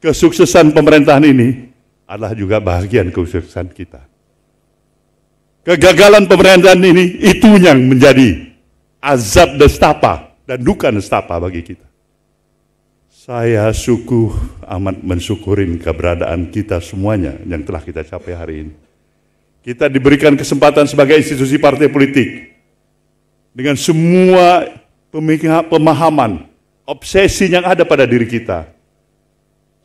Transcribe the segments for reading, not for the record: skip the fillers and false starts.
kesuksesan pemerintahan ini adalah juga bagian kesuksesan kita. Kegagalan pemerintahan ini itu yang menjadi azab nestapa dan duka nestapa bagi kita. Saya amat mensyukurin keberadaan kita semuanya yang telah kita capai hari ini. Kita diberikan kesempatan sebagai institusi partai politik dengan semua pemahaman, obsesi yang ada pada diri kita.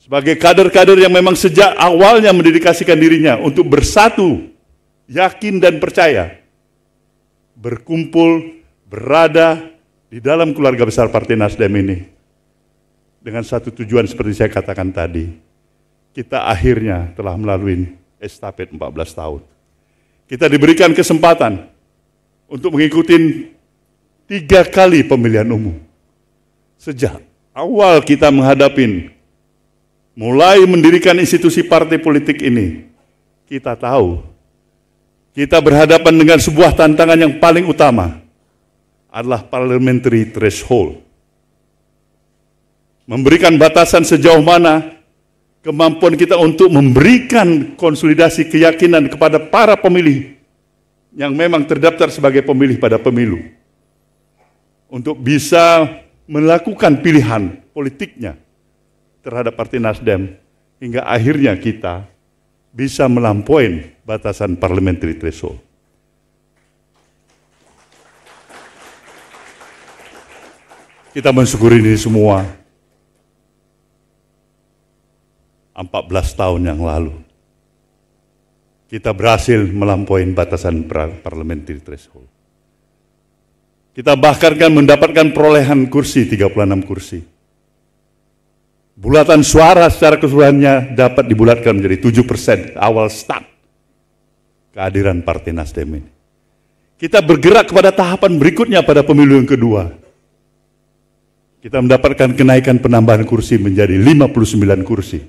Sebagai kader-kader yang memang sejak awalnya mendedikasikan dirinya untuk bersatu, yakin dan percaya, berkumpul, berada di dalam keluarga besar Partai Nasdem ini. Dengan satu tujuan seperti saya katakan tadi, kita akhirnya telah melalui estafet 14 tahun. Kita diberikan kesempatan untuk mengikuti 3 kali pemilihan umum. Sejak awal kita mulai mendirikan institusi partai politik ini, kita tahu kita berhadapan dengan sebuah tantangan yang paling utama adalah parliamentary threshold. Memberikan batasan sejauh mana kemampuan kita untuk memberikan konsolidasi keyakinan kepada para pemilih yang memang terdaftar sebagai pemilih pada pemilu untuk bisa melakukan pilihan politiknya terhadap Partai Nasdem hingga akhirnya kita bisa melampaui batasan parliamentary threshold. Kita mensyukuri ini semua 14 tahun yang lalu. Kita berhasil melampaui batasan parliamentary threshold. Kita bahkan kan mendapatkan perolehan kursi, 36 kursi. Bulatan suara secara keseluruhannya dapat dibulatkan menjadi 7% awal start kehadiran Partai Nasdem ini. Kita bergerak kepada tahapan berikutnya pada pemilu yang kedua. Kita mendapatkan kenaikan penambahan kursi menjadi 59 kursi.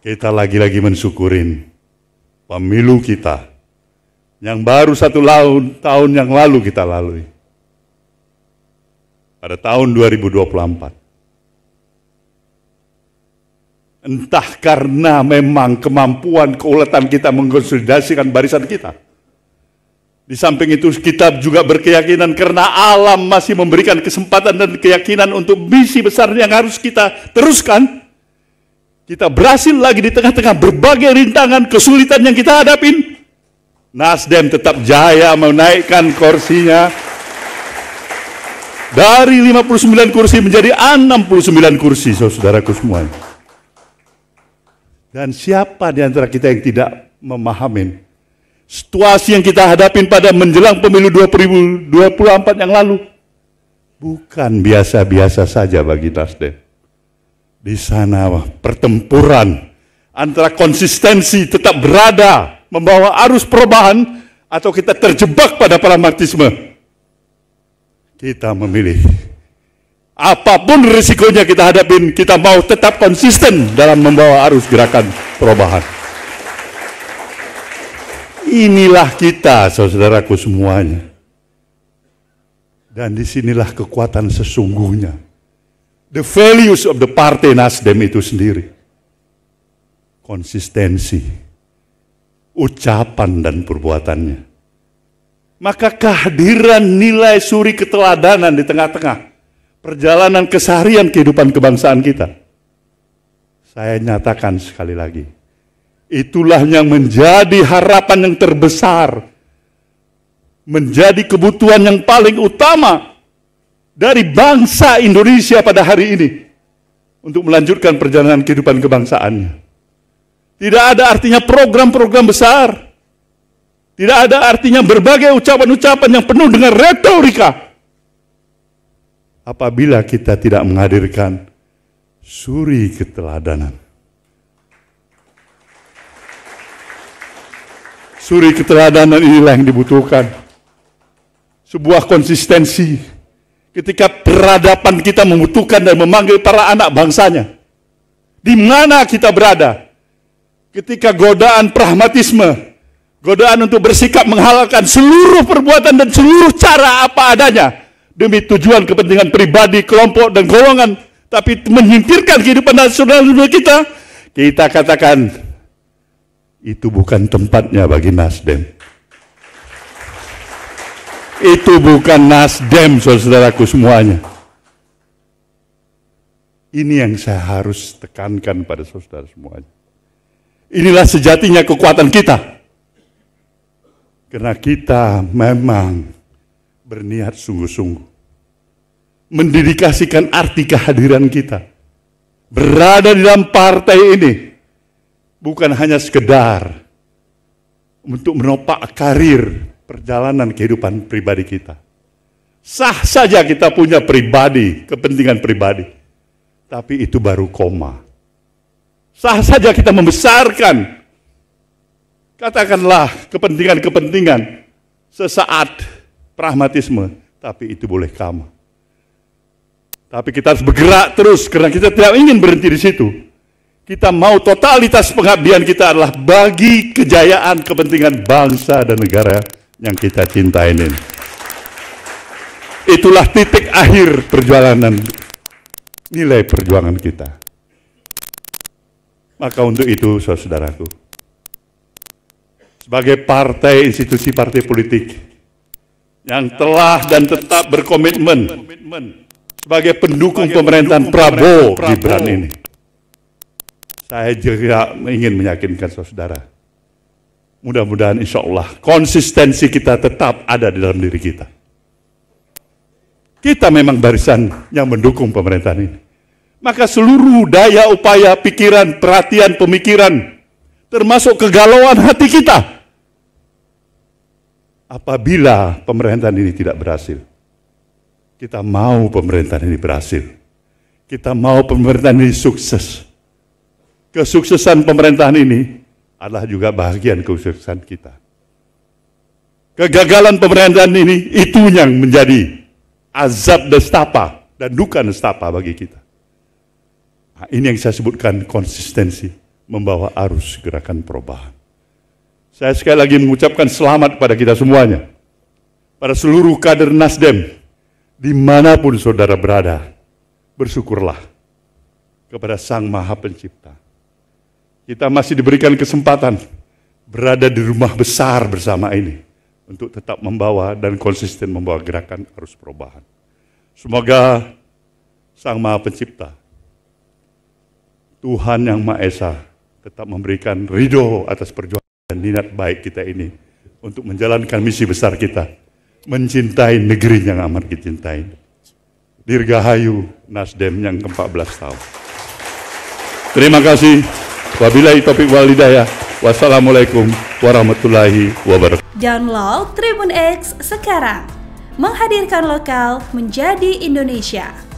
Kita lagi-lagi mensyukurin pemilu kita yang baru 1 tahun yang lalu kita lalui. Pada tahun 2024. Entah karena memang kemampuan keuletan kita mengkonsolidasikan barisan kita. Di samping itu kita juga berkeyakinan karena alam masih memberikan kesempatan dan keyakinan untuk misi besar yang harus kita teruskan. Kita berhasil lagi di tengah-tengah berbagai rintangan kesulitan yang kita hadapin. Nasdem tetap jaya menaikkan kursinya dari 59 kursi menjadi 69 kursi, saudaraku semua. Dan siapa di antara kita yang tidak memahami situasi yang kita hadapin pada menjelang pemilu 2024 yang lalu? Bukan biasa-biasa saja bagi Nasdem. Di sana pertempuran antara konsistensi tetap berada membawa arus perubahan atau kita terjebak pada pragmatisme. Kita memilih apapun risikonya kita hadapin, kita mau tetap konsisten dalam membawa arus gerakan perubahan. Inilah kita, saudaraku semuanya. Dan disinilah kekuatan sesungguhnya. The values of the Partai Nasdem itu sendiri. Konsistensi, ucapan dan perbuatannya. Maka kehadiran nilai suri keteladanan di tengah-tengah perjalanan keseharian kehidupan kebangsaan kita. Saya nyatakan sekali lagi, itulah yang menjadi harapan yang terbesar, menjadi kebutuhan yang paling utama dari bangsa Indonesia pada hari ini untuk melanjutkan perjalanan kehidupan kebangsaannya. Tidak ada artinya program-program besar. Tidak ada artinya berbagai ucapan-ucapan yang penuh dengan retorika apabila kita tidak menghadirkan suri keteladanan. Suri keteladanan inilah yang dibutuhkan. Sebuah konsistensi ketika peradaban kita membutuhkan dan memanggil para anak bangsanya. Di mana kita berada? Ketika godaan pragmatisme, godaan untuk bersikap menghalalkan seluruh perbuatan dan seluruh cara apa adanya demi tujuan kepentingan pribadi, kelompok, dan golongan, tapi menyingkirkan kehidupan nasional kita, kita katakan itu bukan tempatnya bagi Nasdem. Itu bukan Nasdem, saudaraku semuanya. Ini yang saya harus tekankan pada saudara semuanya. Inilah sejatinya kekuatan kita. Karena kita memang berniat sungguh-sungguh. Mendedikasikan arti kehadiran kita. Berada di dalam partai ini. Bukan hanya sekedar untuk menopak karir perjalanan kehidupan pribadi kita. Sah saja kita punya pribadi, kepentingan pribadi. Tapi itu baru koma. Sah saja kita membesarkan, katakanlah kepentingan-kepentingan sesaat pragmatisme, tapi itu boleh kama. Tapi kita harus bergerak terus karena kita tidak ingin berhenti di situ. Kita mau totalitas pengabdian kita adalah bagi kejayaan kepentingan bangsa dan negara yang kita cintai ini. Itulah titik akhir perjalanan nilai perjuangan kita. Maka untuk itu, saudaraku, sebagai partai, institusi partai politik yang telah dan tetap berkomitmen sebagai pendukung pemerintahan Prabowo Gibran ini, saya juga ingin meyakinkan saudara, mudah-mudahan insya Allah konsistensi kita tetap ada di dalam diri kita. Kita memang barisan yang mendukung pemerintahan ini. Maka seluruh daya, upaya, pikiran, perhatian, pemikiran, termasuk kegalauan hati kita, apabila pemerintahan ini tidak berhasil. Kita mau pemerintahan ini berhasil. Kita mau pemerintahan ini sukses. Kesuksesan pemerintahan ini adalah juga bagian kesuksesan kita. Kegagalan pemerintahan ini itu yang menjadi azab nestapa dan duka nestapa bagi kita. Nah, ini yang saya sebutkan konsistensi membawa arus gerakan perubahan. Saya sekali lagi mengucapkan selamat pada kita semuanya, pada seluruh kader Nasdem, dimanapun saudara berada, bersyukurlah kepada Sang Maha Pencipta. Kita masih diberikan kesempatan berada di rumah besar bersama ini untuk tetap membawa dan konsisten membawa gerakan arus perubahan. Semoga Sang Maha Pencipta, Tuhan Yang Maha Esa, tetap memberikan ridho atas perjuangan dan niat baik kita ini untuk menjalankan misi besar kita, mencintai negeri yang amat kita cintai. Dirgahayu Nasdem yang ke-14 tahun. Terima kasih. Wabillahi taufiq wal hidayah. Wassalamualaikum warahmatullahi wabarakatuh. Download Tribun X sekarang. Menghadirkan lokal menjadi Indonesia.